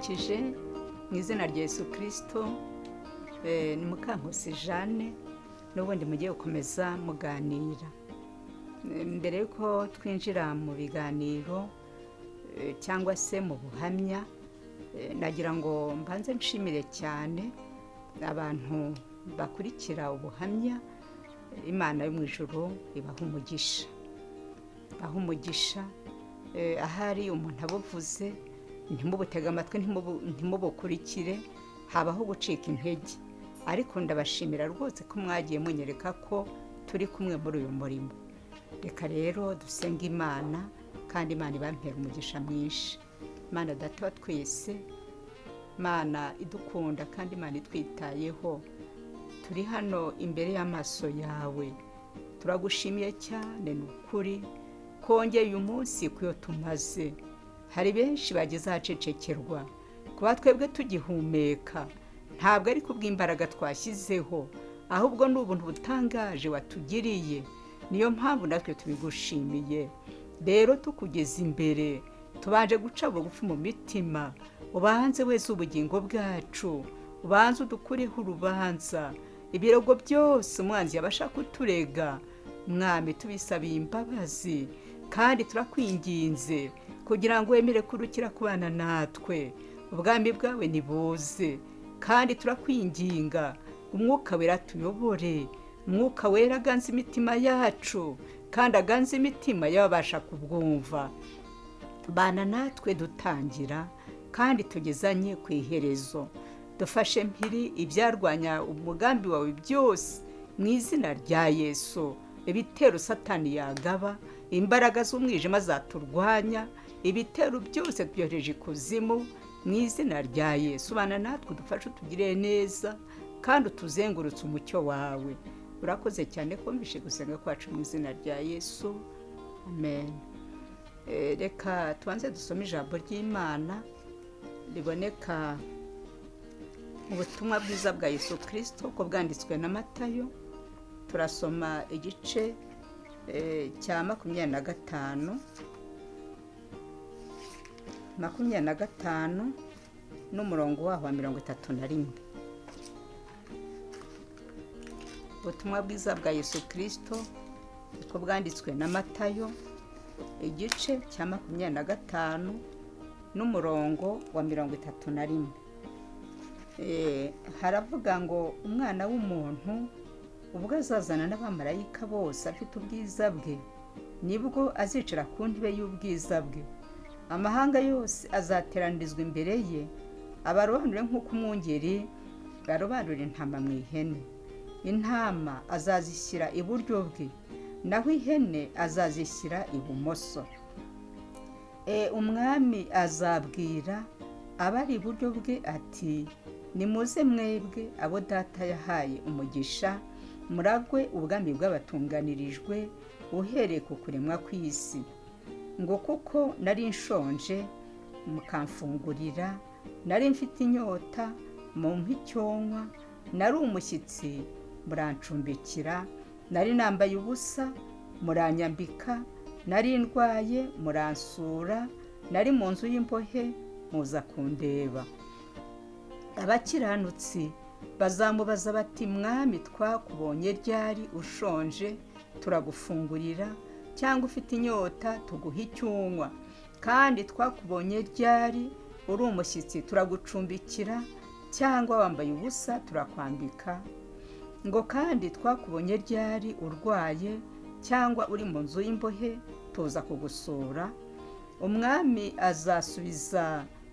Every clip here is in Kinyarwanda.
ndabaramukije mu izina rya Yesu Kristo. Ni Mukankusi Jeanne n'ubundi mugiye gukomeza muganira. Mbere yuko twinjira mu biganiro cyangwa se mu buhamya, nagira ngo mbanze nshimire cyane abantu bakurikira ubuhamya. Imana yo mu ijuru ibaha umugisha, ahari umuntu abuvuze ntimubutega amatwi, ntimubukurikire, habaho gucika intege, ariko ndabashimira rwose ko mwagiye munyereka ko turi kumwe muri uyu murimo. Reka rero dusenge Imana, kandi Imana ibampera umugisha mwinshi. Imana data wa twese, Imana idukunda kandi Imana itwitayeho, turi hano imbere y'amaso yawe, turagushimiye cyane. Ni ukuri kongeye uyu munsi kuyo tumaze. Hari benshi bageze ahacecekerwa, kuba twebwe tugihumeka ntabwo ari kubw'imbaraga twashyizeho, ahubwo ni ubuntu butangaje watugiriye. Niyo mpamvu natwe tubigushimiye. Rero tukugeza imbere, tubanje guca bugufi mu mitima, ubanze wese ubugingo bwacu, ubanze udukureho urubanza ibirego byose umwanzi yabasha kuturega. Mwami, tubisabiye imbabazi kandi turakwinginze kugira ngo wemere kurukira kubana natwe. Ubwami bwawe nibuze, kandi turakwinginga umwuka wera tuyobore. Umwuka wera aganze imitima yacu, kandi aganze imitima y'ababasha kubwumva. Bana natwe dutangira kandi tugezanye ku iherezo. Dufashe mpiri ibyarwanya umugambi wawe byose mu izina rya Yesu. Ibitero Satani yagaba, imbaraga z'umwijima zaturwanya, ibitero byose byohereje ikuzimu mu izina rya Yesu. Bana natwe dufashe utugire neza, kandi utuzengurutse umucyo wawe. Urakoze cyane ko mbishe gusenga kwacu mu izina rya Yesu, amen. Reka tubanze dusome ijambo ry'Imana riboneka mu butumwa bwiza bwa Yesu Kristo uko bwanditswe na Matayo. Turasoma igice cya 25 n'umurongo waho wa 31. Ubutumwa bwiza bwa Yesu Kristo uko bwanditswe na Matayo, igice cya 25 n'umurongo wa 31. Haravuga ngo umwana w'umuntu ubwo azazana n'abamarayika bose afite ubwiza bwe, nibwo azicara ku ntebe y'ubwiza bwe. Amahanga yose azateranirizwa imbere ye, abarobanure nk'uko umwungeri barobanura intama mu ihene. Intama azazishyira iburyo bwe, naho ihene azazishyira ibumoso. Umwami azabwira abari iburyo bwe ati, nimuze mwebwe abo data yahaye umugisha, muragwe ubwami bw'abatunganirijwe uhereye ku kuremwa kw'isi. Ngo kuko nari nshonje mukamfungurira, nari mfite inyota mumpa icyonywa, nari umushyitsi murancumbikira, nari nambaye ubusa muranyambika, nari ndwaye muransura, nari mu nzu y'imbohe muza kundeba. Abakiranutsi bazamubaza bati, mwami, twakubonye ryari ushonje turagufungurira, cyangwa ufite inyota tuguha icyonywa? Kandi twakubonye ryari uri umushyitsi turagucumbikira, cyangwa wambaye ubusa turakwambika? Ngo kandi twakubonye ryari urwaye, cyangwa uri mu nzu y'imbohe tuza kugusura? Umwami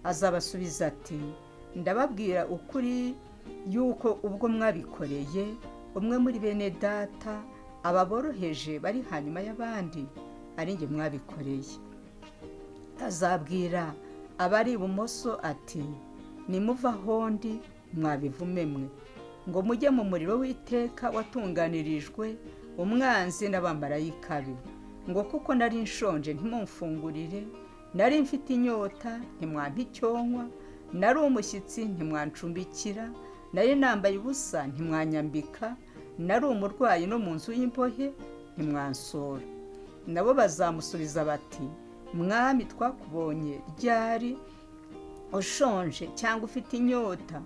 azabasubiza ati, ndababwira ukuri yuko ubwo mwabikoreye umwe muri bene data ababoroheje bari hanyuma y'abandi, ari njye mwabikoreye. Azabwira abari ibumoso ati, nimuva ahondi mwabivume mwe, ngo mujye mu muriro w'iteka watunganirijwe umwanzi n'abamarayika be. Ngo kuko nari nshonje ntimumfungurire, nari mfite inyota ntimwampa icyonywa, nari umushyitsi ntimwancumbikira, nari nambaye ubusa ntimwanyambika, nari umurwayi no mu nzu y'imbohe ntimwansura. Nabo bazamusubiza bati, mwami, twakubonye ryari ushonje cyangwa ufite inyota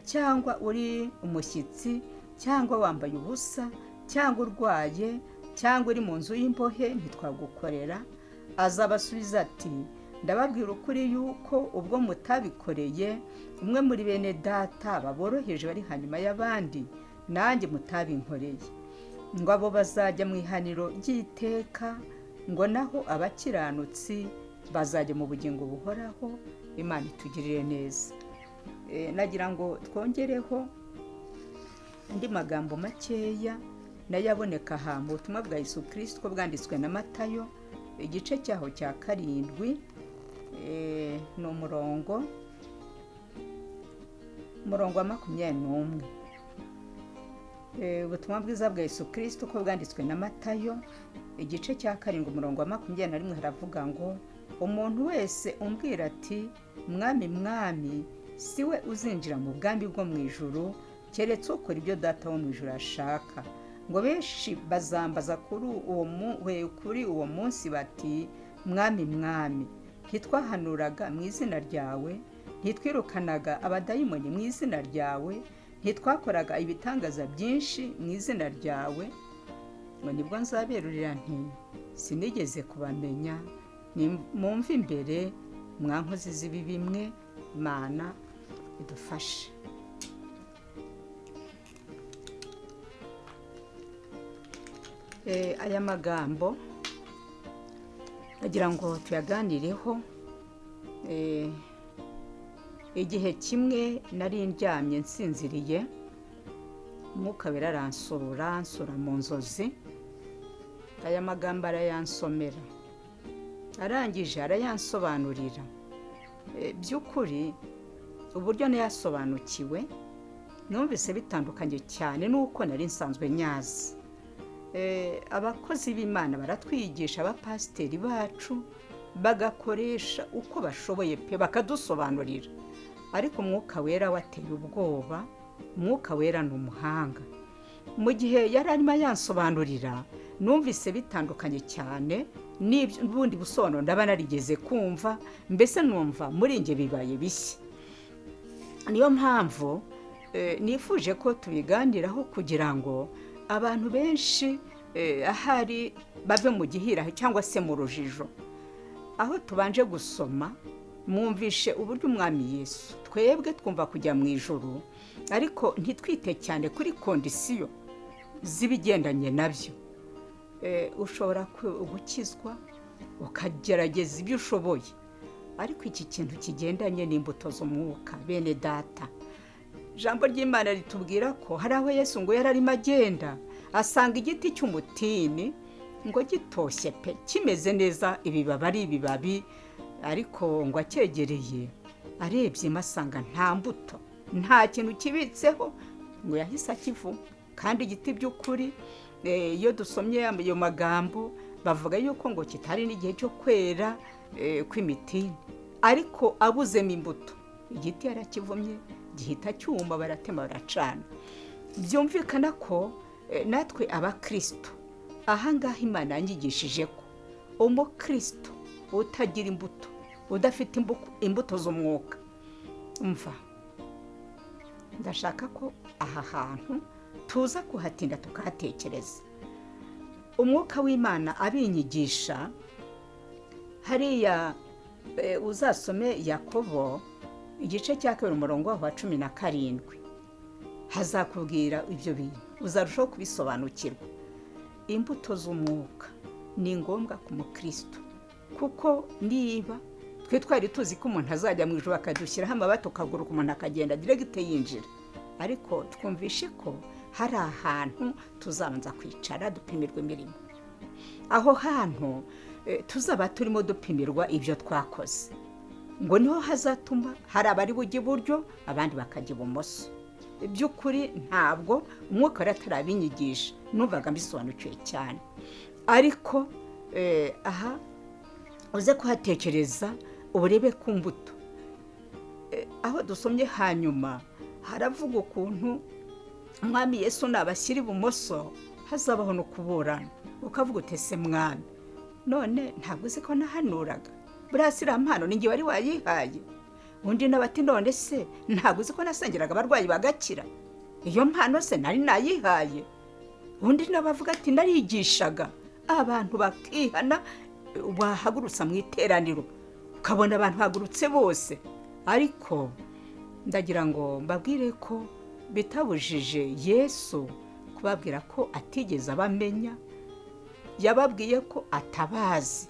cyangwa uri umushyitsi cyangwa wambaye ubusa cyangwa urwaye cyangwa uri mu nzu y'imbohe ntitwagukorera. Azabasubiza ati ndababwira ukuri yuko ubwo mutabikoreye umwe muri bene data baboroheje bari hanyuma y'abandi, nanjye mutabinkoreye. Ngo abo bazajya mu ihaniro ry'iteka, ngo naho abakiranutsi bazajya mu bugingo buhoraho. Imana itugirire neza. Nagira ngo twongereho andi magambo makeya nayo aboneka aha mu butumwa bwa Yesu Kristo bwanditswe na Matayo, igice cyaho cya 7, ni umurongo wa 21. Ubutumwa bwiza bwa Yesu Kristo ko bwanditswe na Matayo, igice cya 7 umurongo wa 21 haravuga ngo umuntu wese umbwira ati mwami mwami, siwe uzinjira mu bwami bwo mu ijuru, keretse ukora ibyo data wo mu ijuru ashaka. Ngo benshi bazambaza kuri uwo munsi bati mwami mwami, ntitwahanuraga mu izina ryawe, ntitwirukanaga abadayimoni mu izina ryawe, ntitwakoraga ibitangaza byinshi mu izina ryawe? Ngo nibwo nzaberurira nti sinigeze kubamenya, mumve imbere mwa nkozi z'ibibi mwe. Imana idufashe. Aya magambo agira ngo tuyaganireho. Igihe kimwe nari ndyamye nsinziriye, Umwuka Wera aransura mu nzozi. Aya magambo arayansomera, arangije arayansobanurira. By'ukuri uburyo nayasobanukiwe numvise bitandukanye cyane nuko nari nsanzwe nyazi. Abakozi b'Imana baratwigisha, abapasiteri bacu bagakoresha uko bashoboye pe bakadusobanurira, ariko Umwuka Wera wateye ubwoba. Umwuka Wera ni umuhanga. Mu gihe yari arimo yansobanurira numvise bitandukanye cyane n'ubundi busobanuro ndaba narigeze kumva, mbese numva muri nge bibaye bishya. Niyo mpamvu nifuje ko tubiganiraho kugira ngo abantu benshi ahari bave mu gihira cyangwa se mu rujijo. Aho tubanje gusoma mwumvishe uburyo umwami Yesu twebwe twumva kujya mu ijuru, ariko ntitwite cyane kuri kondisiyo z'ibigendanye nabyo. Ushobora gukizwa ukagerageza ibyo ushoboye, ariko iki kintu kigendanye n'imbuto z'umwuka bene data, ijambo ry'Imana ritubwira ko hari aho Yesu ngo yararimo agenda asanga igiti cy'umutini ngo gitoshye pe kimeze neza, ibibabi ari ibibabi, ariko ngo acyegereye arebye asanga nta mbuto, nta kintu kibitseho, ngo yahise akivuma. Kandi igiti by'ukuri iyo dusomye ayo magambo bavuga yuko ngo kitari n'igihe cyo kwera kw'imitini, ariko abuzemo imbuto igiti yarakivumye gihita cyuma, baratema baracana. Byumvikana ko natwe abakristo ahangaha Imana yanyigishije ko umukristo utagira imbuto, udafite imbuto z'umwuka, umva ndashaka ko aha hantu tuza kuhatinda tukahatekereza. Umwuka w'Imana abinyigisha hariya, uzasome Yakobo igice cya 2 umurongo wa 17, hazakubwira ibyo bintu, uzarushaho kubisobanukirwa. Imbuto z'umwuka ni ngombwa ku mukristo, kuko niba twe twari tuzi ko umuntu azajya mu ijuru akadushyiraho amabati ukaguruka umuntu akagenda diregite yinjira, ariko twumvishe ko hari ahantu tuzabanza kwicara dupimirwa imirimo. Aho hantu tuzaba turimo dupimirwa ibyo twakoze, ngo niho hazatuma hari abari bujye iburyo abandi bakajya ibumoso. By'ukuri ntabwo Umwuka Wera atarabinyigisha numvaga mbisobanukiwe cyane, ariko aha uze kuhatekereza uburebe ku mbuto. Aho dusomye hanyuma haravuga ukuntu umwami Yesu nabashyira ibumoso hazabaho no kuburana, ukavuga utese mwami, none ntabwo uzi ko nahanuraga? Buriya siriya mpano ni njye wari wayihaye. undi n'abati none se ntabwo uzi ko nasengeraga abarwayi bagakira, iyo mpano se nari nayihaye. Undi n'abavuga ati narigishaga abantu bakihana, wahagurutsa mu iteraniro ukabona abantu hagurutse bose. Ariko ndagira ngo mbabwire ko bitabujije Yesu kubabwira ko atigeze abamenya, yababwiye ko atabazi.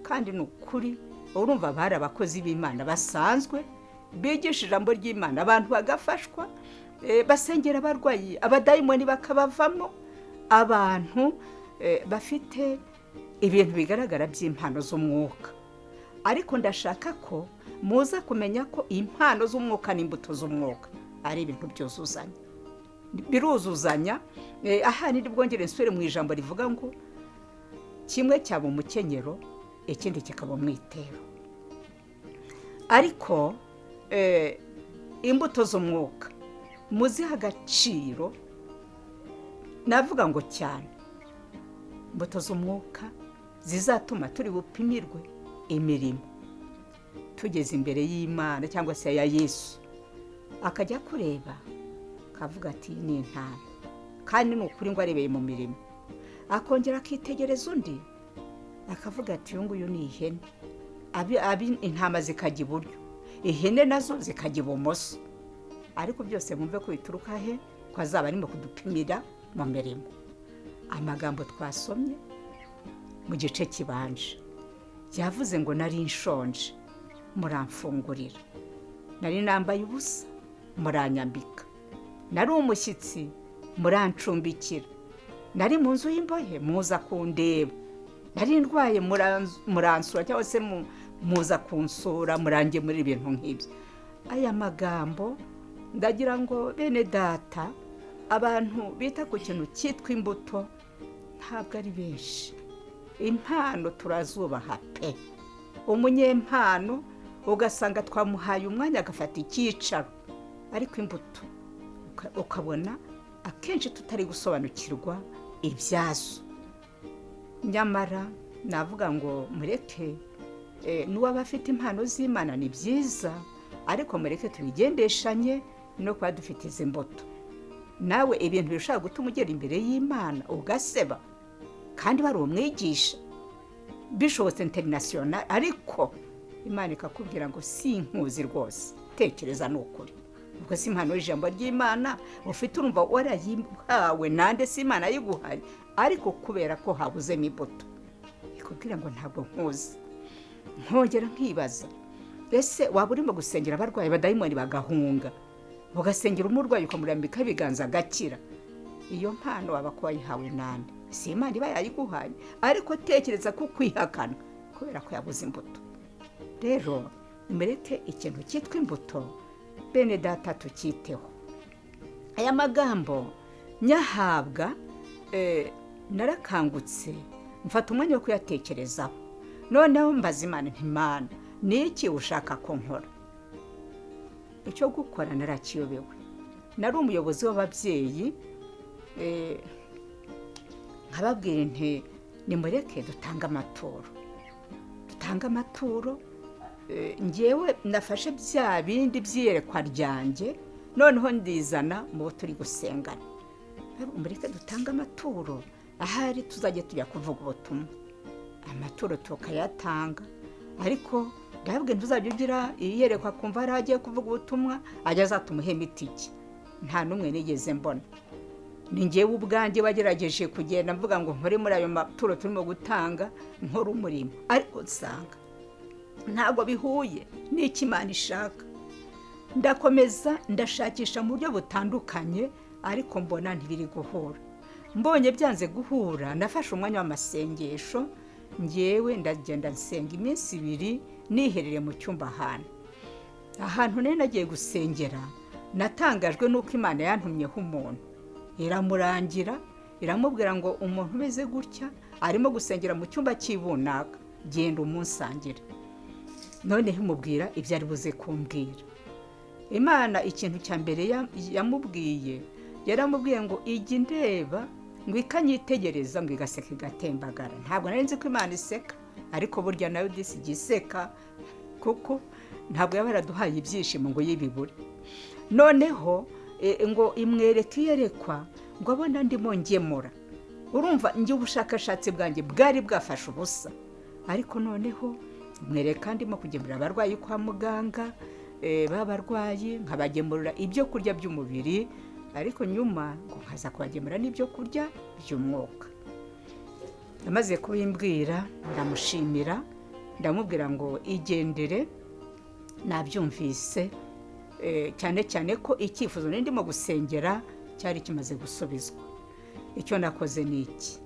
Kandi ni ukuri, urumva bari abakozi b'Imana basanzwe bigisha ijambo ry'Imana, abantu bagafashwa, basengera abarwayi, abadayimoni bakabavamo, abantu bafite ibintu bigaragara by'impano z'umwuka. Ariko ndashaka ko muza kumenya ko impano z'umwuka n'imbuto z'umwuka ari ibintu byuzuzanya, biruzuzanya. Aha ni bwongere nsubire mu ijambo rivuga ngo kimwe cyaba umukenyero, ikindi kikaba umwitero. Ariko imbuto z'umwuka muziha agaciro, navuga ngo cyane. Imbuto z'umwuka zizatuma turi bupimirwe imirimo tugeze imbere y'Imana cyangwa se ya Yesu, akajya kureba akavuga ati ni intama, kandi ni ukuri ngo arebeye mu mirimo. Akongera akitegereza undi akavuga ati uyu nguyu ni ihene, intama zikajya iburyo, ihene nazo zikajya ibumoso. Ariko byose mwumve ko bituruka he? Ko azaba arimo kudupimira mu mirimo. Amagambo twasomye mu gice kibanje yavuze ngo nari nshonje muramfungurira, nari nambaye ubusa muranyambika, nari umushyitsi murancumbikira, nari mu nzu y'imbohe muza kundeba, nari ndwaye muransura cyangwa se muza kunsura, murange muri ibintu nk'ibyo. Aya magambo ndagira ngo bene data, abantu bita ku kintu cyitwa imbuto ntabwo ari benshi. Impano turazubaha pe. Umunyempano ugasanga twamuhaye umwanya agafata icyicaro, ariko imbuto ukabona akenshi tutari gusobanukirwa ibyazo. Nyamara navuga ngo mureke n'uwaba afite impano z'Imana ni byiza, ariko mureke tubigendeshanye no kuba dufite izi mbuto. Nawe ibintu bishobora gutuma ugera imbere y'Imana ugaseba, kandi bari umwigisha bishobotse international, ariko Imana ikakubwira ngo sinkuzi rwose, tekereza ni ukuri. Ubwo si impano y'ijambo ry'Imana ufite, urumva warayihawe nande si Imana yiguhaye, ariko kubera ko habuzemo imbuto ikubwira ngo ntabwo nkuzi. Nkongera nkibaza, ese waba urimo gusengera abarwayi abadayimoni bagahunga, ugasengera umurwayi ukamurambika ibiganza agakira, iyo mpano waba ko wayihawe nande? Si Imana iba yayiguhaye, ariko tekereza ko kwihakana kubera ko yabuze imbuto. Rero mureke ikintu cyitwa imbuto bene data tukiteho. Aya magambo nyahabwa narakangutse mfata umwanya wo kuyatekerezaho, noneho mbaza Imana nti Mana ni iki ushaka ko nkora? Icyo gukora narakiyobewe. Nari umuyobozi w'ababyeyi, nkababwira nti nimureke dutange amaturo. Ngewe nafashe bya bindi byiyerekwa ryanjye, noneho ndizana mu bo turi gusengana. Mureke dutange amaturo, ahari tuzajya tujya kuvuga ubutumwa. Amaturo tukayatanga, ariko ndababwira ntuzajya ugira iyerekwa kumva ari agiye kuvuga ubutumwa ajya azatumuhema itike. Nta n'umwe nigeze mbona. Ni ngewe ubwanjye wagerageje kugenda mvuga ngo nkore muri ayo maturo turimo gutanga, nkora umurimo, ariko usanga ntabwo bihuye n'icyo Imana ishaka. Ndakomeza ndashakisha mu buryo butandukanye, ariko mbona ntibiri guhura. Mbonye byanze guhura, nafashe umwanya w'amasengesho, ngewe ndagenda nsenga iminsi 2 niherere mu cyumba ahantu nari nagiye gusengera. Natangajwe n'uko Imana yantumyeho umuntu, iramurangira, iramubwira ngo umuntu umeze gutya arimo gusengera mu cyumba cy'ibunaka, genda umunsangire. Noneho imubwira ibyo ari buze kumbwira. Imana ikintu cya mbere yamubwiye, yaramubwiye ngo ijya indeba, ngo ikanyitegereza, ngo igaseka igatembagara. Ntabwo nari nzi ko Imana iseka, ariko burya nayo disi giseka, kuko ntabwo yaba yaraduhaye ibyishimo ngo yibibure. Noneho ngo imwereke iyerekwa ngo abona ndimo ngemura. Urumva njye ubushakashatsi bwanjye bwari bwafashe ubusa, ariko noneho mwereka ndimo kugemurira abarwayi kwa muganga, b'abarwayi nkabagemurira ibyo kurya by'umubiri, ariko nyuma ngo nkaza kubagemura n'ibyo kurya by'umwuka. Amaze kubimbwira ndamushimira, ndamubwira ngo igendere, nabyumvise, cyane cyane ko icyifuzo ndimo gusengera cyari kimaze gusubizwa. Icyo nakoze ni iki: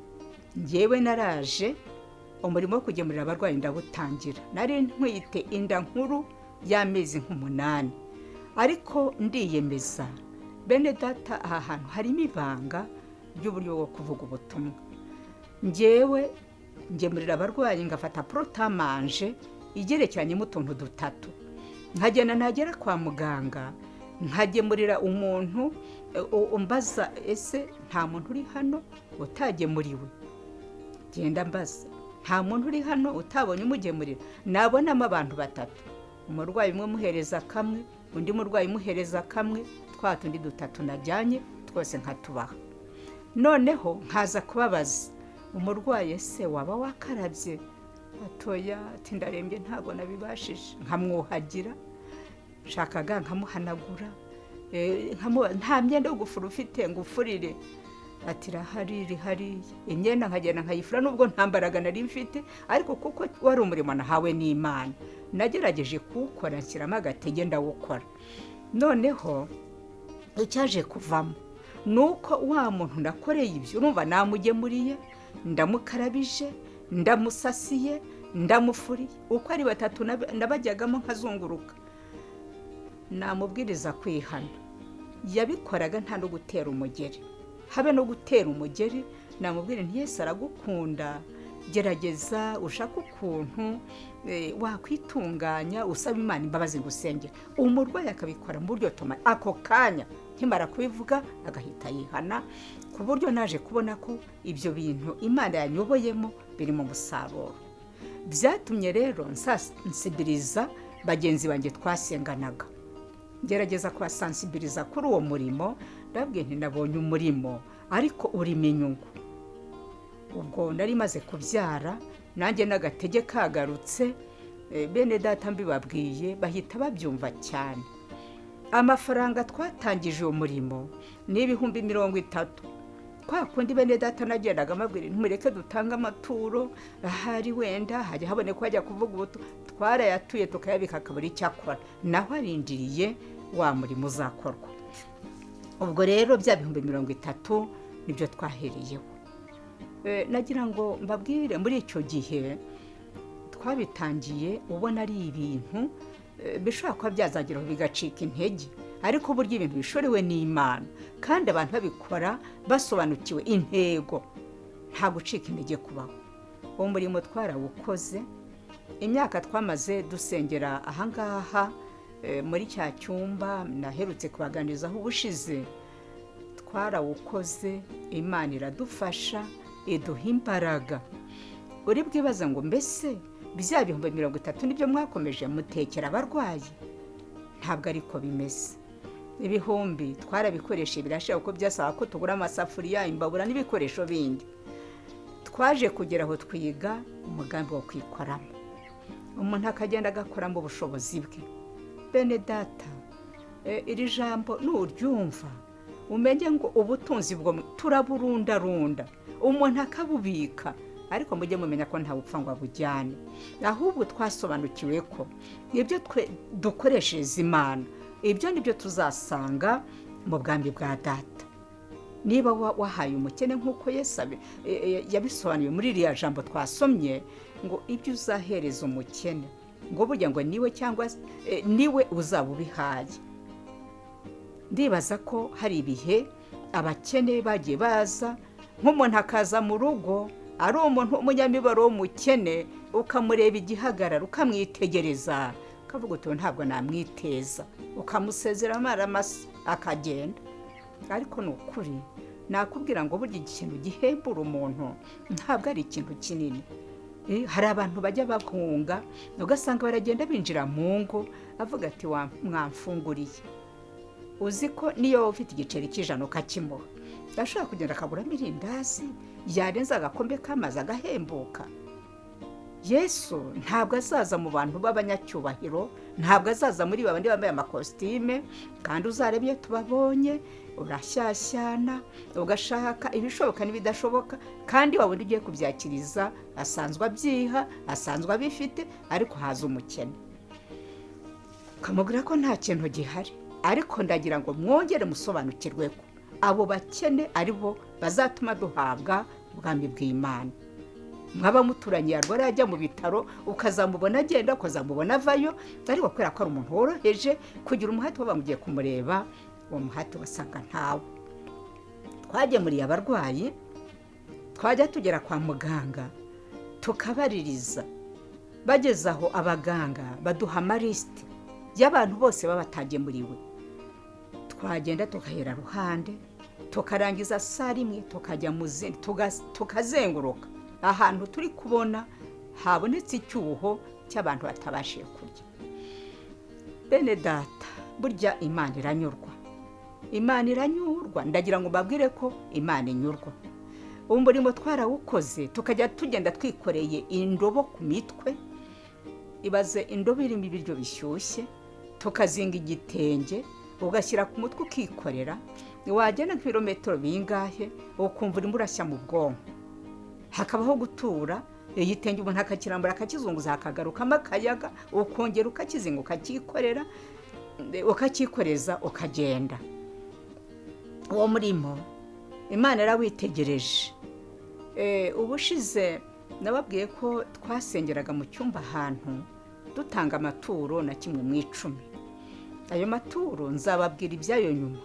njyewe naraje umurimo wo kugemurira abarwayi ndawutangira. Nari ntwite inda nkuru y'amezi nk'umunani, ariko ndiyemeza bene data, aha hantu harimo ibanga ry'uburyo bwo kuvuga ubutumwa. Njyewe ngemurira abarwayi ngafata porotamanje igerekeranyemo utuntu dutatu, nkagenda nagera kwa muganga nkagemurira umuntu umbaza, ese nta muntu uri hano utagemuriwe? Genda mbaza, nta muntu uri hano utabonye umugemurira? Nabonamo abantu batatu, umurwayi umwe muhereza kamwe, undi murwayi muhereza kamwe, twa tundi dutatu najyanye twose nkatubaha. Noneho nkaza kubabaza umurwayi, ese waba wakarabye? Atoya, ati ndarembye ntabwo nabibashije. Nkamwuhagira, nshakaga nkamuhanagura, nta myenda yo gufura ufite ngo ufurire? Ati irahari, iri hariya. Imyenda nkagenda nkayifura nubwo nta mbaraga nari mfite, ariko kuko wari umurimo nahawe n'Imana, nagerageje kuwukora, nshyiramo agatege ndawukora. Noneho icyaje kuvamo ni uko wa muntu nakoreye ibyo, urumva namugemuriye, ndamukarabije, ndamusasiye, ndamufuriye, uko ari batatu nabajyagamo nkazunguruka. Namubwiriza kwihana. Yabikoraga nta no gutera umugeri, habe no gutera umugeri. Namubwira nti Yesu aragukunda, gerageza ushaka ukuntu wakwitunganya, usaba Imana imbabazi gusengera. Umurwayi akabikora mu buryo tuma ako kanya nkimara kubivuga agahita yihana, ku buryo naje kubona ko ibyo bintu Imana yanyoboyemo biri mu musaruro. Byatumye rero nsibiliza bagenzi banjye twasenganaga, gerageza kubasansibiliza kuri uwo murimo. Ndabwiye nti nabonye umurimo ariko urimo inyungu. Ubwo nari maze kubyara, nanjye n'agatege kagarutse, bene data mbibabwiye bahita babyumva cyane. Amafaranga twatangije uwo murimo ni 30,000. Kwa kundi bene data nagendaga mabwira ntumureke dutanga amaturo, ahari wenda hajya haboneka hajya kuvuga ubutu, twarayatuye tukayabika akabura icyakora, naho arindiriye wa murimo uzakorwa. Ubwo rero bya 30,000 nibyo twahereyeho. Nagira ngo mbabwire, muri icyo gihe twabitangiye ubona ari ibintu bishobora kuba byazageraho bigacika intege, ariko burya ibintu bishorewe n'Imana kandi abantu babikora basobanukiwe intego, nta gucika intege kubaho. Uwo murimo twarawukoze, imyaka twamaze dusengera ahangaha muri cya cyumba naherutse kubaganirizaho ubushize, twarawukoze. Imana iradufasha, iduha imbaraga. Uri bwibaza ngo mbese bya 30,000 nibyo mwakomeje mutekera abarwayi? Ntabwo ariko bimeze. 1,000 twarabikoreshe birashaka ko byasaba ko tugura amasafuriya, imbabura n'ibikoresho bindi. Twaje kugera aho twiga umugambi wo kwikoramo, umuntu akagenda agakora mu bushobozi bwe. Bene data, iri jambo nuryumva umenye ngo ubutunzi bwo turaburundarunda, umuntu akabubika, ariko mujye mumenya ko nta bupfa ngo abujyane. Ahubwo twasobanukiwe ko ibyo dukoreshereza Imana, ibyo nibyo tuzasanga mu bwambi bwa data. Niba wahaye umukene nk'uko Yesu yabisobanuye muri iriya jambo twasomye, ngo ibyo uzahereza umukene, ngo burya ngo niwe cyangwa niwe uzaba ubihaye. Ndibaza ko hari ibihe abakene bagiye baza, nk'umuntu akaza mu rugo ari umuntu umunyamibaro w'umukene, ukamureba igihagarara, ukamwitegereza, ukavuga uti ntabwo namwiteza, ukamusezera amaramasa akagenda. Ariko ni ukuri nakubwira ngo burya ikintu gihembura umuntu ntabwo ari ikintu kinini. hari abantu bajya bahunga ugasanga baragenda binjira mu ngo avuga ati mwamfunguriye, uziko niyo wowe ufite igiceri cy'ijana ukakimuha ashobora kugenda akaguramo irindazi yarenza agakombe k'amazi agahembuka. Yesu ntabwo azaza mu bantu b'abanyacyubahiro, ntabwo azaza muri babandi bambaye amakositime, kandi uzarebye tubabonye urashyashyana ugashaka ibishoboka n'ibidashoboka, kandi wabona ugiye kubyakiriza asanzwe abyiha, asanzwe abifite, ariko haza umukene ukamubwira ko nta kintu gihari. Ariko ndagira ngo mwongere musobanukirwe ko abo bakene ari bo bazatuma duhabwa ubwami bw'Imana. Mwaba muturanye yarwara yajya mu bitaro ukazamubona agenda, ukazamubona avayo, ariko kubera ko ari umuntu woroheje kugira umuhati waba mugiye kumureba, uwo muhati basanga ntawe. Twagemuriye abarwayi, twajya tugera kwa muganga tukabaririza, bageze aho abaganga baduha amalisiti y'abantu bose baba batagemuriwe. Twagenda tukahera ruhande, tukarangiza saa rimwe tukajya mu zindi, tukazenguruka ahantu turi kubona habonetse icyuho cy'abantu batabashije kurya. Bene data, burya Imana iranyurwa, Imana iranyurwa. Ndagira ngo mbabwire ko Imana inyurwa. Umurimo twarawukoze, tukajya tugenda twikoreye indobo ku mitwe. Ibaze indobo irimo ibiryo bishyushye, tukazinga igitenge ugashyira ku mutwe ukikorera, wagenda kilometero bingahe ukumva urimo urashya mu bwonko. Hakabaho gutura, igitenge umuntu akakirambura akakizunguza hakagarukamo akayaga, ukongera ukakizinga ukakikorera, ukakikoreza ukagenda. Uwo murimo Imana yarawitegereje. Ubushize nababwiye ko twasengeraga mu cyumba ahantu dutanga amaturo na 1/10. Ayo maturo nzababwira ibyayo nyuma,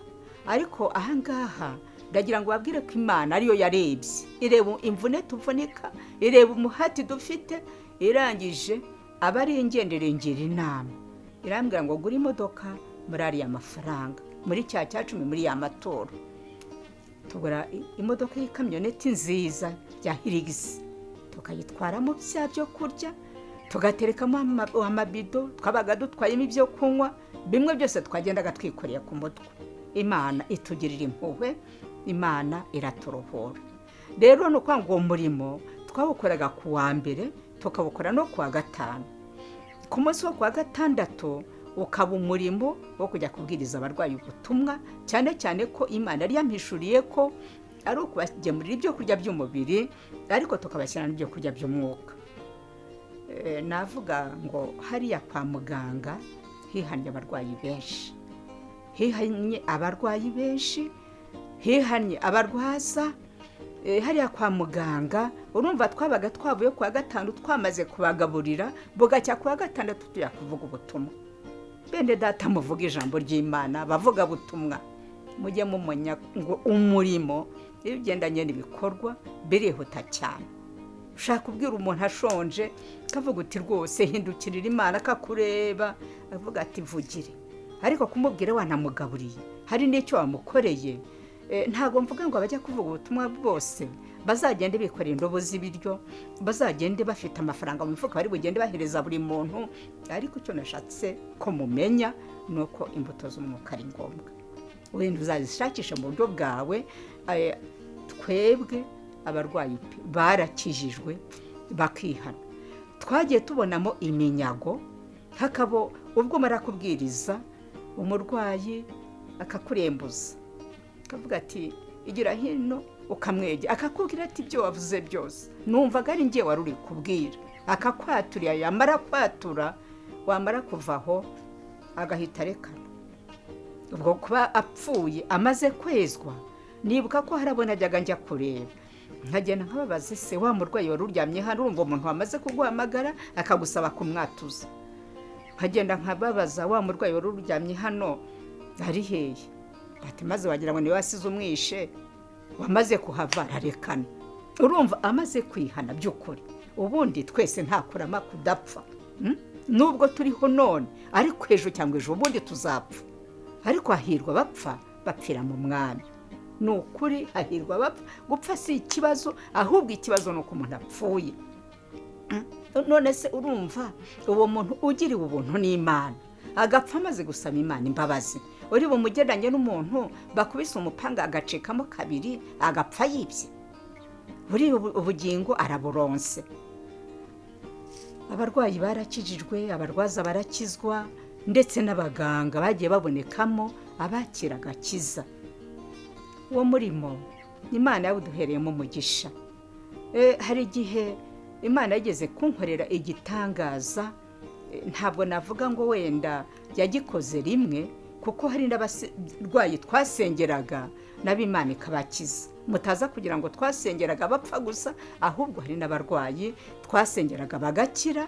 ariko ahangaha ndagira ngo babwire ko Imana ariyo yarebye, ireba imvune tuvunika, ireba umuhati dufite, irangije abari ingenderengera inama, irambwira ngo gura imodoka muri ariya mafaranga, muri cya 10 muri ya maturo. Tugura imodoka y'ikamyoneti nziza ya hirigisi, tukayitwaramo bya byo kurya, tugaterekamo amabido, twabaga dutwayemo ibyo kunywa, bimwe byose twagendaga twikoreye ku mutwe. Imana itugirira impuhwe, Imana iraturohora. Rero no kwanga uwo murimo twawukoraga ku wa mbere, tukawukora no ku wa gatanu. Ku munsi wo ku wa gatandatu ukaba umurimo wo kujya kubwiriza abarwayi ubutumwa, cyane cyane ko Imana yari yampishuriye ko ari ukubagemurira ibyo kurya by'umubiri, ariko tukabashyira n'ibyo kurya by'umwuka. Navuga ngo hariya kwa muganga hihanye abarwayi benshi, hihanye abarwayi benshi, hihanye abarwaza. Hariya kwa muganga urumva twabaga twavuye ku wa gatanu twamaze kubagaburira, bugacya ku wa gatandatu tujya kuvuga ubutumwa. Bene data, muvuga ijambo ry'Imana, bavuga butumwa, mujye mumenya ngo umurimo iyo ugendanye n'ibikorwa birihuta cyane. Ushaka kubwira umuntu ashonje kavuga uti rwose hindukirira Imana, akakureba avuga ati vugire, ariko kumubwira wanamugaburiye hari n'icyo wamukoreye. Ntago mvuga ngo abajya kuvuga ubutumwa bose bazagende bikorera indobo z'ibiryo, bazagende bafite amafaranga mu mifuka bari bugende bahereza buri muntu, ariko icyo nashatse ko mumenya nuko imbuto z'umwuka ari ngombwa. Wenda uzazishakisha mu buryo bwawe. Twebwe abarwayi barakijijwe bakihana. Twagiye tubonamo iminyago, hakabo ubwo marakubwiriza umurwayi akakurembuza, akavuga ati igira hino, ukamwege akakubwira ati ibyo wavuze byose numvaga ari ngiye wari uri kubwira, akakwaturira, yamara kwatura wamara kuvaho agahita rekana. Ubwo kuba apfuye amaze kwezwa, nibuka ko harabona ajyaga njya kureba, nkagenda nkababaza se wa murwayi wari uryamye hano, urumva umuntu wamaze kuguhamagara akagusaba kumwatuza. Nkagenda nkababaza wa murwayi wari uryamye hano ari hehe, ati maze wagira ngo ni wasize umwishe, wamaze kuhava ararekana. Urumva amaze kwihana by'ukuri. Ubundi twese ntakurama kudapfa, nubwo turiho none, ariko ejo cyangwa ejo ubundi tuzapfa. Ariko hahirwa bapfa bapfira mu mwami. Ni ukuri hahirwa bapfa, gupfa si ikibazo, ahubwo ikibazo ni uko umuntu apfuye. none se urumva uwo muntu ugiriwe ubuntu n'Imana agapfa amaze gusaba Imana imbabazi, uri bumugeranye n'umuntu bakubise umupanga agacikamo kabiri agapfa yibye? Buri ubugingo araburonse. Abarwayi barakijijwe, abarwaza barakizwa, ndetse n'abaganga bagiye babonekamo abakira agakiza. Uwo murimo Imana yawuduhereyemo umugisha. Hari igihe Imana yageze kunkorera igitangaza, ntabwo navuga ngo wenda yagikoze rimwe, kuko hari n'abarwayi twasengeraga n'Imana ikabakiza. Mutaza kugira ngo twasengeraga bapfa gusa, ahubwo hari n'abarwayi twasengeraga bagakira.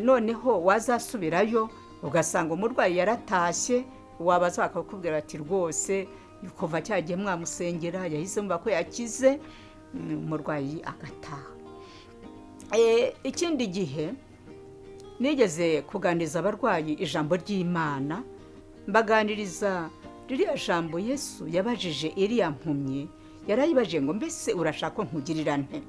Noneho wazasubirayo ugasanga umurwayi yaratashye, wabaza bakakubwira ati rwose kuva cyagiye mwamusengera yahise mva ko yakize, umurwayi agataha. Ikindi gihe nigeze kuganiriza abarwayi ijambo ry'Imana, mbaganiriza ririya jambo Yesu yabajije iriya mpumyi, yarayibajije ngo mbese urashaka nkugirira nte?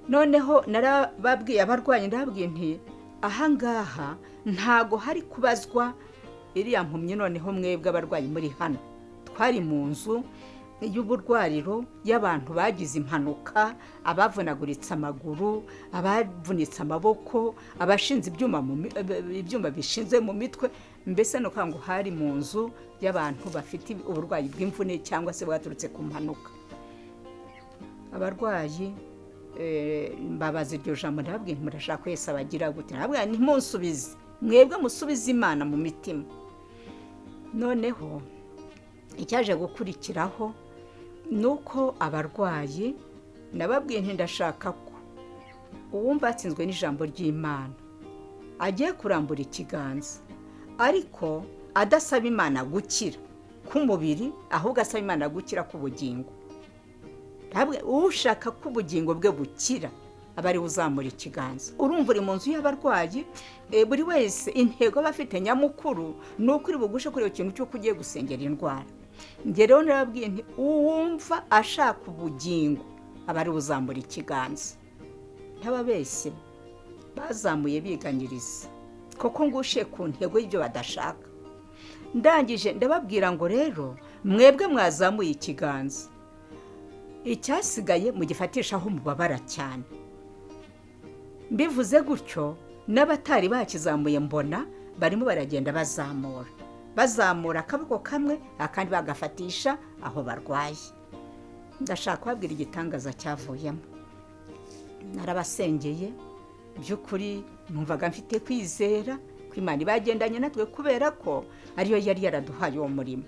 Noneho narababwiye abarwayi, ndababwiye nti ahangaha ntago hari kubazwa iriya mpumyi. Noneho mwebwe abarwayi muri hano, twari mu nzu y'uburwariro y'abantu bagize impanuka, abavunaguritse amaguru, abavunitse amaboko, abashinze ibyuma bishinze mu mitwe, mbese no ngo hari mu nzu y'abantu bafite uburwayi bw'imvune cyangwa se bwaturutse ku mpanuka. Abarwayi mbabaza iryo jambo, ndababwiye nti murashaka Yesu abagira gute? Ndababwira nti munsubize, mwebwe musubize Imana mu mitima. Noneho icyaje gukurikiraho nuko abarwayi nababwiye nti ndashaka ko uwumva atsinzwe n'ijambo ry'Imana agiye kurambura ikiganza, ariko adasaba Imana gukira k'umubiri, ahubwo asaba Imana gukira k'ubugingo. Ushaka ko ubugingo bwe bukira aba ari uzamura ikiganza. Urumva uri mu nzu y'abarwayi, buri wese intego bafite nyamukuru ni uko uri bugushe kuri ikintu cy'uko ugiye gusengera indwara. Njye rero narababwiye nti uwumva ashaka ubugingo aba ari uzamura ikiganza. Ntababeshye, bazamuye biganyiriza, kuko ngushe ku ntego y'ibyo badashaka. Ndangije ndababwira ngo rero mwebwe mwazamuye ikiganza, icyasigaye mugifatishaho mubabara cyane. Mbivuze gutyo, n'abatari bakizamuye mbona barimo baragenda bazamura akaboko kamwe, akandi bagafatisha aho barwaye. Ndashaka kubabwira igitangaza cyavuyemo. Narabasengeye, by'ukuri numvaga mfite kwizera ko Imana ibagendanye natwe, kubera ko ariyo yari yaraduhaye uwo murimo.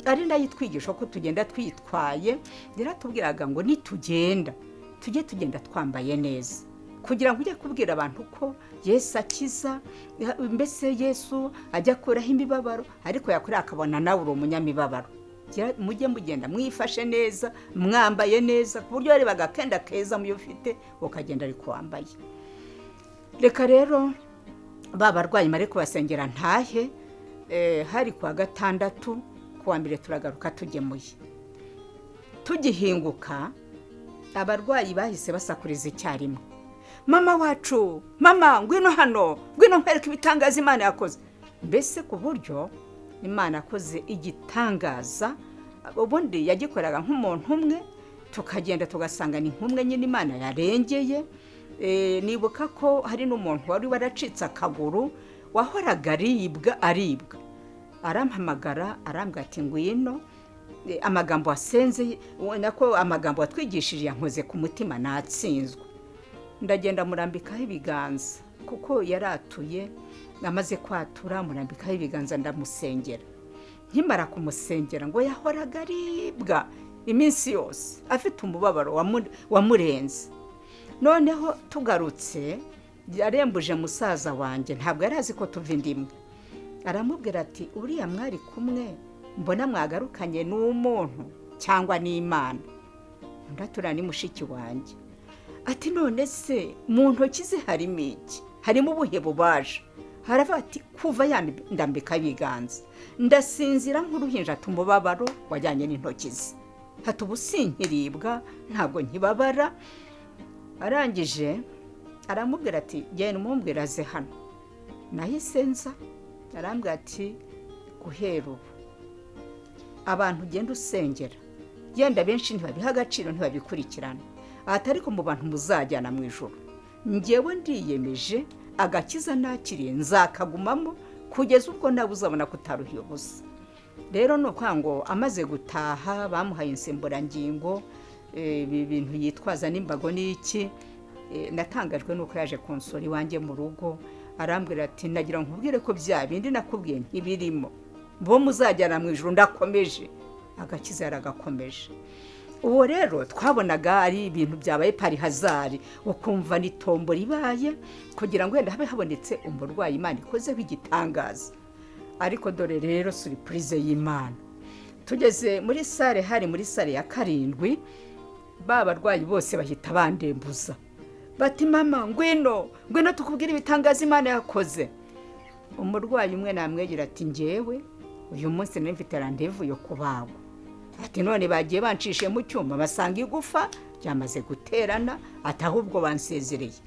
Ari ndayitwigisha ko tugenda twitwaye, yaratubwiraga ngo nitugenda tujye tugenda twambaye neza, kugira ngo ujye kubwira abantu ko Yesu akiza, mbese Yesu ajya akuraho imibabaro, ariko yakorera akabona nawe uri umunyamibabaro. Mujye mugenda mwifashe neza, mwambaye neza, ku buryo warebaga akenda keza muyo ufite ukagenda ariko wambaye. Reka rero babarwayi mare kubasengera ntahe. Hari kuwa gatandatu, kuwa mbere turagaruka tugemuye. Tugihinguka abarwayi bahise basakuriza icyarimwe, mama wacu, mama ngwino hano, ngwino nkwereke ibitangaza Imana yakoze. Mbese ku buryo Imana yakoze igitangaza, ubundi yagikoraga nk'umuntu umwe, tukagenda tugasanga ni nk'umwe nyine Imana yarengeye. Nibuka ko hari n'umuntu wari waracitse akaguru, wahoraga aribwa, arampamagara arambwira ati ngwino, amagambo wasenze, nako amagambo watwigishije yankoze ku mutima, natsinzwe. Ndagenda murambikaho ibiganza, kuko yaratuye, namaze kwatura murambikaho ibiganza ndamusengera. Nkimara kumusengera ngo yahoraga aribwa iminsi yose, afite umubabaro wamurenze. Noneho tugarutse, yarembuje musaza wanjye, ntabwo yari azi ko tuva indimwe. Aramubwira ati uriya mwari kumwe, mbona mwagarukanye n'umuntu cyangwa n'Imana? Ndatura ni mushiki wanjye. Ati none se mu ntoki ze harimo iki? Harimo ubuhe bubaje? Haravuga ati kuva ndambika ibiganza ndasinzira nk'uruhinja, tumubabaro wajyanye n'intoki ze. Hati ubu sinkiribwa, ntabwo nkibabara. Arangije aramubwira ati genda umumbwira aze hano. Nahise nza, arambwira ati guhera ubu abantu ugenda usengera yenda benshi ntibabiha agaciro ntibabikurikirana, ariko mu bantu muzajyana mu ijuru njyewe ndiyemeje agakiza nakiriye nzakagumamo kugeza ubwo nawe uzabona kutaruhiye ubusa. Rero ni ukuvuga ngo amaze gutaha bamuhaye insimburangingo, ibi bintu yitwaza n'imbago n'iki. Natangajwe nuko yaje konsora iwanjye mu rugo, arambwira ati nagira nkubwire ko bya bindi nakubwiye ntibirimo, bo muzajyana mu ijuru ndakomeje. Agakiza yaragakomeje. Uwo rero twabonaga ari ibintu byabaye parihazari, ukumva ni tombo ribaye kugira ngo wenda habe habonetse umurwayi Imana ikozeho igitangaza. Ariko dore rero surprise y'Imana, tugeze muri sale, hari muri sale ya 7, ba barwayi bose bahita bandembuza bati mama ngwino tukubwire ibitangaza Imana yakoze. Umurwayi umwe namwegera ati njyewe uyu munsi nari mfite rendez-vous yo kubagwa, ati none bagiye bancishe mu cyuma basanga igufa ryamaze guterana, ati ahubwo bansezereye,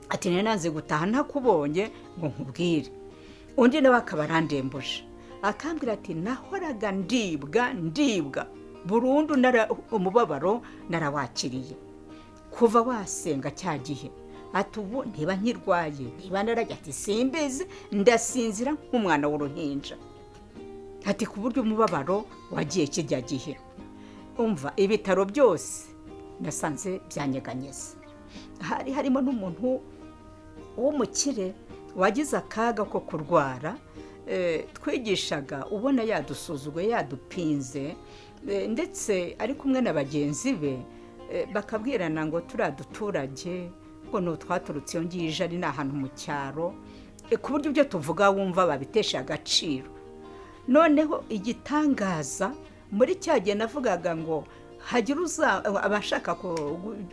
ati nanze gutaha ntakubonye ngo nkubwire. Undi nawe akaba arandembuje akambwira ati nahoraga ndibwa burundu, umubabaro narawakiriye kuva wasenga cya gihe, ati ubu ntiba nkirwaye, niba narajya ati simbizi, ndasinzira nk'umwana w'uruhinja, ati ku buryo umubabaro wagiye kijya gihe. Umva ibitaro byose nasanze byanyeganyeza. Hari harimo n'umuntu w'umukire wagize akaga ko kurwara, twigishaga ubona yadusuzuguye yadupinze, ndetse ari kumwe na bagenzi be bakabwirana ngo turaduturage ngo n'utwaturutse iyo ngije ari n'ahantu mu cyaro, ku buryo ibyo tuvuga wumva babitesha agaciro. Noneho igitangaza muri cya gihe navugaga ngo hagira abashaka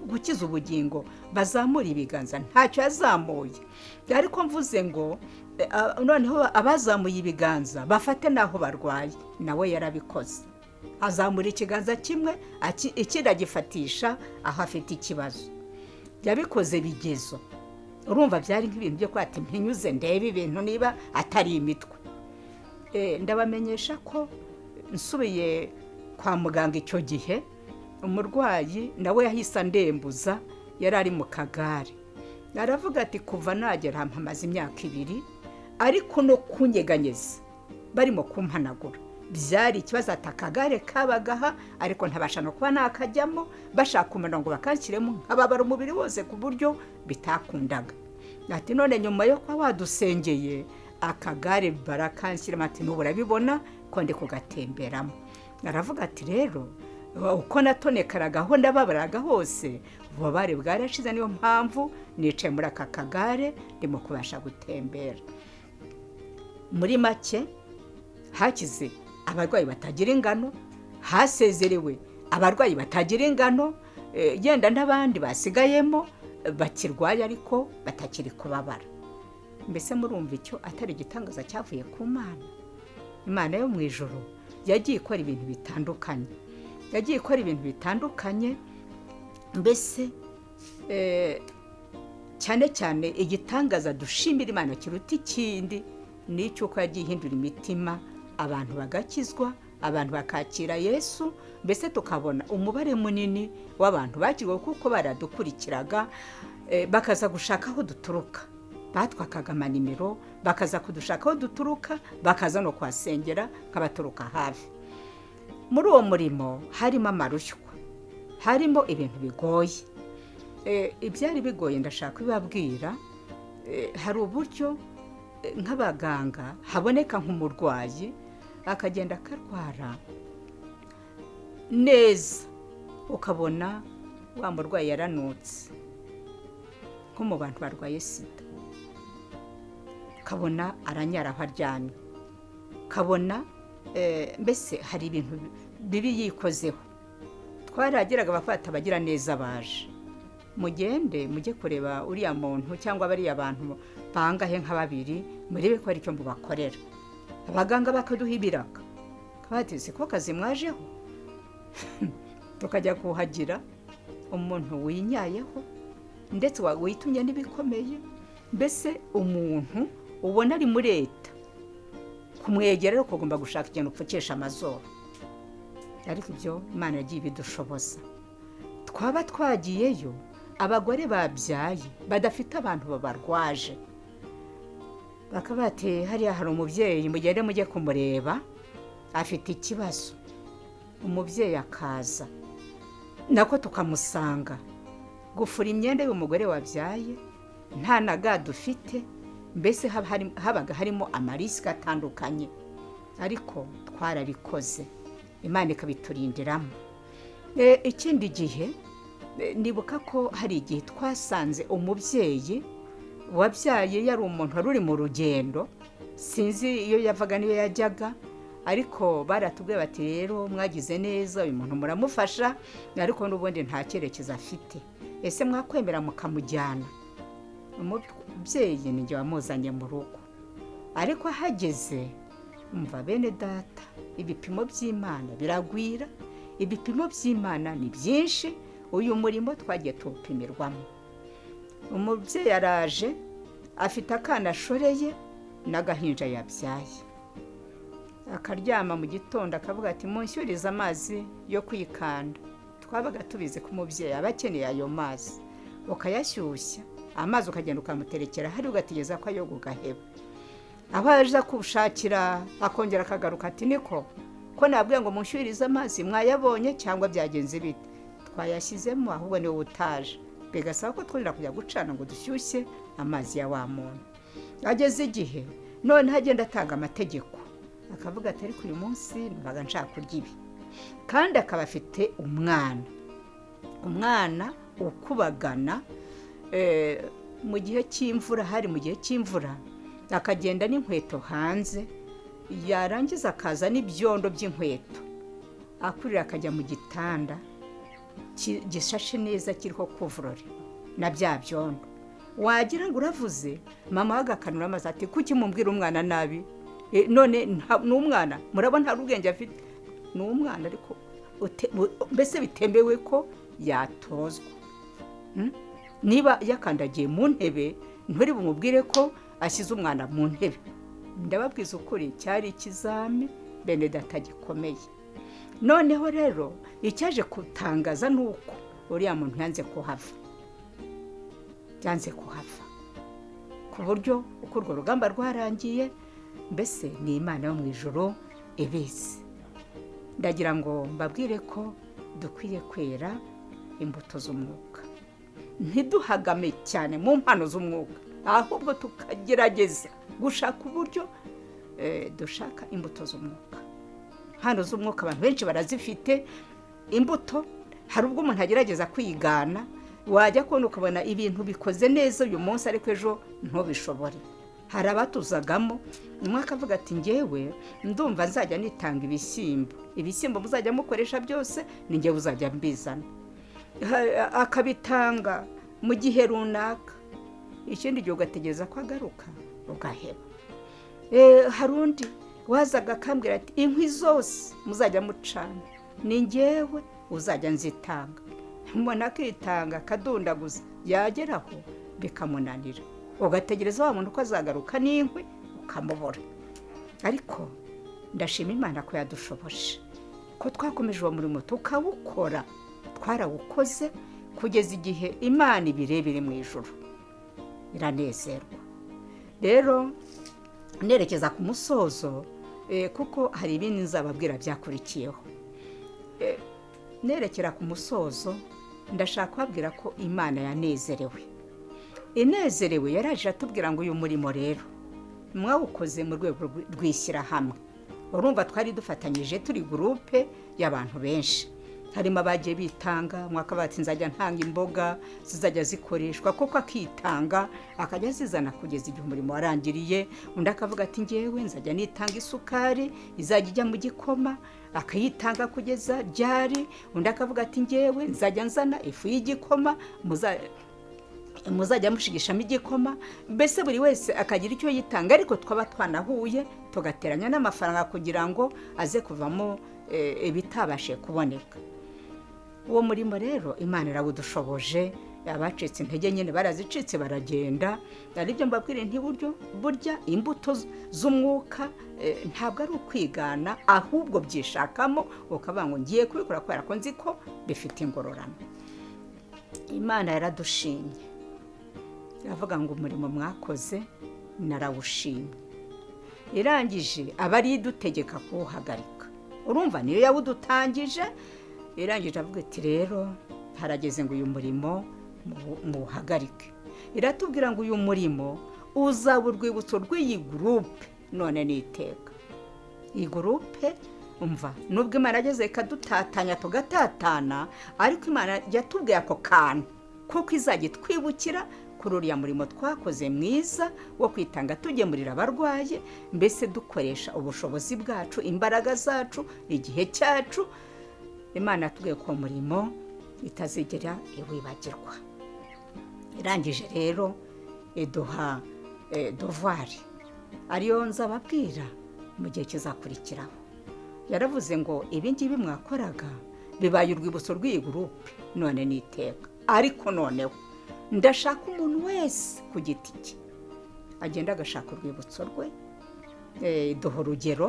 gukiza ubugingo bazamura ibiganza, ntacyo yazamuye. Ariko mvuze ngo noneho abazamuye ibiganza bafate n'aho barwaye, nawe yarabikoze. Azamura ikiganza kimwe, ikindi agifatisha aho afite ikibazo. Yabikoze bigezo. Urumva byari nk'ibintu byo kwati mpinyuze ndebe ibintu niba atari imitwe. Ndabamenyesha ko nsubiye kwa muganga icyo gihe, umurwayi nawe yahise ndembuza, yari ari mu kagare. Aravuga ati kuva nagera mpamaze imyaka 2, ariko no kunyeganyeza barimo kumpanagura byari ikibazo, atakagare kabagaha ariko ntabasha no kuba nakajyamo, bashaka umurongo bakanshyiremo nkababara umubiri wose ku buryo bitakundaga. Ati none nyuma yo kwa wadusengeye akagare barakanshyiramo, ati n'ubu urabibona ko ndi kugatemberamo. Aravuga ati rero uko natonekaragaho ndababaraga hose ububabare bwarashize, niyo mpamvu nicaye muri aka kagare ndimo kubasha gutembera. Muri make hakize abarwayi batagira ingano, hasezerewe abarwayi batagira ingano, yenda n'abandi basigayemo bakirwaye ariko batakiri kubabara. Mbese murumva icyo atari igitangaza cyavuye ku Mana. Imana yo mu ijuru yagiye ikora ibintu bitandukanye, mbese cyane cyane igitangaza dushimira Imana kiruta ikindi ni cy'uko yagiye ihindura imitima, abantu bagakizwa, abantu bakakira Yesu, mbese tukabona umubare munini w'abantu bakirwa kuko baradukurikiraga, bakaza gushaka aho duturuka, batwakaga amanimero bakaza kudushaka aho duturuka, bakaza no kwasengera nk'abaturuka hafi. Muri uwo murimo harimo amarushywa, harimo ibintu bigoye. Ibyari bigoye ndashaka kubabwira, hari uburyo nk'abaganga haboneka nk'umurwayi akagenda akarwara neza, ukabona wa murwayi yaranutse nko mu bantu barwaye sida, ukabona aranyara aho aryamye, ukabona mbese hari ibintu bibi yikozeho. Twaragiraga abafata bagira neza baje, mujye kureba uriya muntu cyangwa bariya bantu bangahe nka 2 murebe ko ari cyo mubakorera. Abaganga bakaduha ibiraka kabatise ko kazi mwajeho tukajya kuhagira umuntu winyayeho ndetse witumye n'ibikomeye. Mbese umuntu ubona ari muri leta kumwegera rero kugomba gushaka ikintu upfukisha amazuru, ariko ibyo Imana yagiye ibidushoboza. Twaba twagiyeyo abagore babyaye badafite abantu babarwaje, bakaba bati hariya hari umubyeyi, mugende mujye kumureba afite ikibazo. Umubyeyi akaza nako tukamusanga gufura imyenda y'umugore wabyaye, nta na ga dufite. Mbese habaga harimo amarisika atandukanye, ariko twarabikoze, Imana ikabiturindiramo. Ikindi gihe nibuka ko hari igihe twasanze umubyeyi wabyaye yari umuntu wari uri mu rugendo, sinzi iyo yavaga niyo yajyaga, ariko baratubwiye bati rero mwagize neza, uyu muntu muramufasha, ariko n'ubundi nta cyerekezo afite, ese mwakwemera mukamujyana? Umubyeyi ni njye wamuzanye mu rugo, ariko ahageze umva bene data, ibipimo by'Imana biragwira, ibipimo by'Imana ni byinshi. Uyu murimo twagiye tuwupimirwamo. Umubyeyi araje afite akana ashoreye n'agahinja yabyaye, akaryama mu gitondo akavuga ati munshyurize amazi yo kwikanda. Twabaga tubizi ko umubyeyi aba akeneye ayo mazi, ukayashyushya amazi ukagenda ukamuterekera hari ugategeza ko ayoga ugaheba. Aho aje kubushakira akongera akagaruka ati niko ko nabwiye ngo munshyurize amazi, mwayabonye cyangwa byagenze bite? Twayashyizemo ahubwo niwe utaje, bigasaba ko twongera kujya gucana ngo dushyushye amazi ya wa muntu. Ageze igihe none hagenda atanga amategeko, akavuga ati ariko uyu munsi mbaga nshaka kurya ibi, kandi akaba afite umwana ukubagana mu gihe cy'imvura, hari mu gihe cy'imvura, akagenda n'inkweto hanze, yarangiza akaza n'ibyondo by'inkweto, akurira akajya mu gitanda gishashe neza kiriho kuvurori na bya byondo. Wagira ngo uravuze, mama wagakanura amazi ati kuki mumbwira umwana nabi? None n'umwana murabona nta ubwenge afite, n'umwana ariko mbese bitembewe ko yatozwa. Niba yakandagiye mu ntebe nturi bumubwire ko ashyize umwana mu ntebe. Ndababwiza ukuri, cyari ikizami bene data gikomeye. Noneho rero icyaje kutangaza nuko uriya muntu yanze kuhava, ku buryo uko urwo rugamba rwarangiye, mbese ni Imana yo mu ijuru ibizi. Ndagira ngo mbabwire ko dukwiye kwera imbuto z'umwuka, ntiduhagame cyane mu mpano z'umwuka, ahubwo tukagerageza gushaka uburyo dushaka imbuto z'umwuka. Hano z'umwuka abantu benshi barazifite imbuto, hari ubwo umuntu agerageza kwigana, wajya kubona ukabona ibintu bikoze neza uyu munsi ariko ejo ntubishobore. Hari abatuzagamo, umwe akavuga ati ngewe ndumva nzajya nitanga ibishyimbo muzajya mukoresha byose ni ngewe uzajya mbizana, akabitanga mu gihe runaka, ikindi gihe ugategereza ko agaruka ugaheba. Hari undi wazaga akambwira ati inkwi zose muzajya mucana ni ngewe uzajya nzitanga. Umuntu akitanga akadundaguza, yageraho bikamunanira, ugategereza wa muntu ko azagaruka n'inkwi ukamubura. Ariko ndashima Imana ko yadushoboje, ko twakomeje uwo murimo tukawukora, twarawukoze kugeza igihe Imana ibirebire mu ijuru iranezerwa. Rero nerekeza ku musozo, kuko hari ibindi nzababwira byakurikiyeho. Nerekera ku musozo, ndashaka kubabwira ko Imana inezerewe yaraje atubwira ngo uyu murimo rero mwawukoze mu rwego rw'ishyirahamwe. Urumva twari dufatanyije turi gurupe y'abantu benshi, harimo abagiye bitanga, mwaka bati nzajya ntanga imboga zizajya zikoreshwa, koko akitanga akajya zizana kugeza igihe umurimo warangiriye. Undi akavuga ati ngewe nzajya nitanga isukari izajya ijya mu gikoma, akayitanga kugeza ryari. Undi akavuga ati ngewe nzajya nzana ifu y'igikoma muzajya mushigishamo igikoma. Mbese buri wese akagira icyo yitanga, ariko twaba twanahuye tugateranya n'amafaranga kugira ngo aze kuvamo ibitabashe kuboneka. Uwo murimo rero Imana irawudushoboje, abacitse intege nyine barazicitse baragenda. Aribyo mbabwire burya imbuto z'umwuka ntabwo ari ukwigana, ahubwo byishakamo ukavuga ngo ngiye kubikora kubera ko nzi ko bifite ingororano. Imana yaradushimye, iravuga ngo umurimo mwakoze narawushimye. Irangije aba ari idutegeka kuwuhagarika. Urumva niyo yawudutangije, irangije avuga iti rero harageze ngo uyu murimo muwuhagarike. Iratubwira ngo uyu murimo uzaba urwibutso rw'iyi gurupe none n'iteka. Iyi gurupe umva, nubwo Imana yageze ikadutatanya tugatatana, ariko Imana yatubwiye ako kantu kuko izajya twibukira kuri uriya murimo twakoze mwiza wo kwitanga tugemurira abarwaye, mbese dukoresha ubushobozi bwacu, imbaraga zacu, igihe cyacu. Imana yatubwiye ko umurimo itazigera iwibagirwa. Irangije rero iduha dovari ariyo nzababwira mu gihe kizakurikiraho. Yaravuze ngo ibi ngibi mwakoraga bibaye urwibutso rw'iyi gurupe none n'iteka, ariko noneho ndashaka umuntu wese ku giti cye agenda agashaka urwibutso rwe. Duha urugero,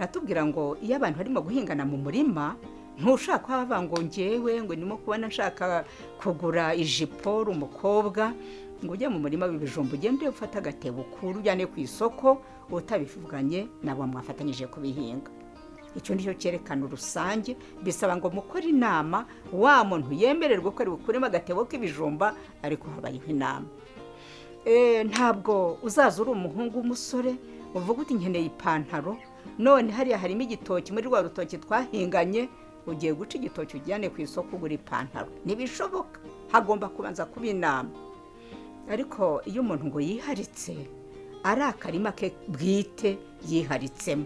ratubwira ngo iyo abantu barimo guhingana mu murima, ntushaka kuhava ngo ngewe ngo ndimo kubona nshaka kugura ijipo uri umukobwa, ngo ujye mu murima w'ibijumba ugende ufata agatebo ukuru ujyane ku isoko, utabivuganye nabo mwafatanyije kubihinga. Icyo nicyo cyerekana urusange. Bisaba ngo mukore inama, wa muntu yemererwa ko ari bukuremo agatebo k'ibijumba, ariko habayeho inama. Ntabwo uzaza uri umuhungu w'umusore uvuga uti nkeneye ipantaro, none hariya harimo igitoki muri rwa rutoki twahinganye, ugiye guca igitoki ujyane ku isoko ugura ipantaro. Ntibishoboka, hagomba kubanza kuba inama. Ariko iyo umuntu ngo yiharitse, ari akarima ke bwite yiharitsemo,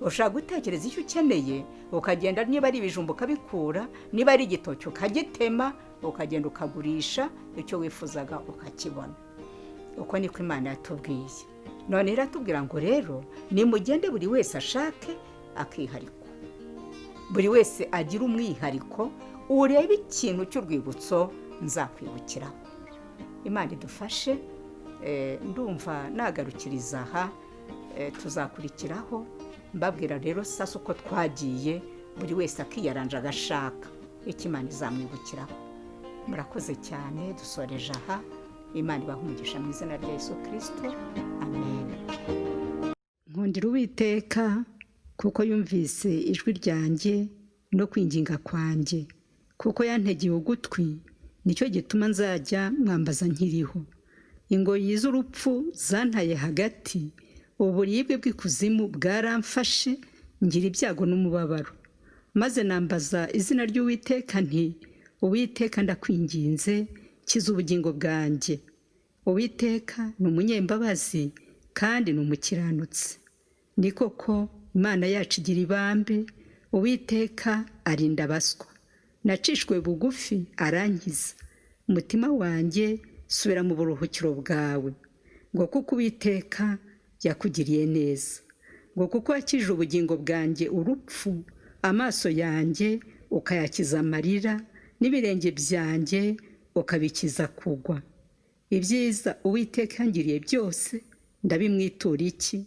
ushaka gutekereza icyo ukeneye, ukagenda niba ari ibijumba ukabikura, niba ari igitoki ukagitema, ukagenda ukagurisha icyo wifuzaga ukakibona. Uko niko Imana yatubwiye. None iratubwira ngo rero nimugende buri wese ashake akihariko, buri wese agira umwihariko, urebe ikintu cy'urwibutso nzakwibukiraho. Imana idufashe. Ndumva nagarukiriza aha, tuzakurikiraho mbabwira rero sasa uko twagiye, buri wese akiyaranja agashaka icyo Imana izamwibukiraho. Murakoze cyane, dusoreje aha. Imana ibahe umugisha mu izina rya Yesu Kristo, amen. Nkundira Uwiteka kuko yumvise ijwi ryanjye no kwinginga kwanjye, kuko yantegeye ugutwi, nicyo gituma nzajya mwambaza nkiriho. Ingoyi z'urupfu zantaye hagati, uburibwe bw'ikuzimu bwaramfashe, ngira ibyago n'umubabaro. Maze nambaza izina ry'Uwiteka nti, Uwiteka ndakwinginze, kiza ubugingo bwanjye. Uwiteka ni umunyembabazi kandi ni umukiranutsi. Ni koko Imana yacu igira ibambe, Uwiteka arinda abaswa. Nacishwe bugufi arankiza, umutima wanjye subira mu buruhukiro bwawe. Ngo kuko Uwiteka yakugiriye neza, ngo kuko wakije ubugingo bwanjye urupfu, amaso yanjye ukayakiza amarira, n'ibirenge byanjye ukabikiza kugwa. Ibyiza Uwiteka yangiriye byose ndabimwitura iki?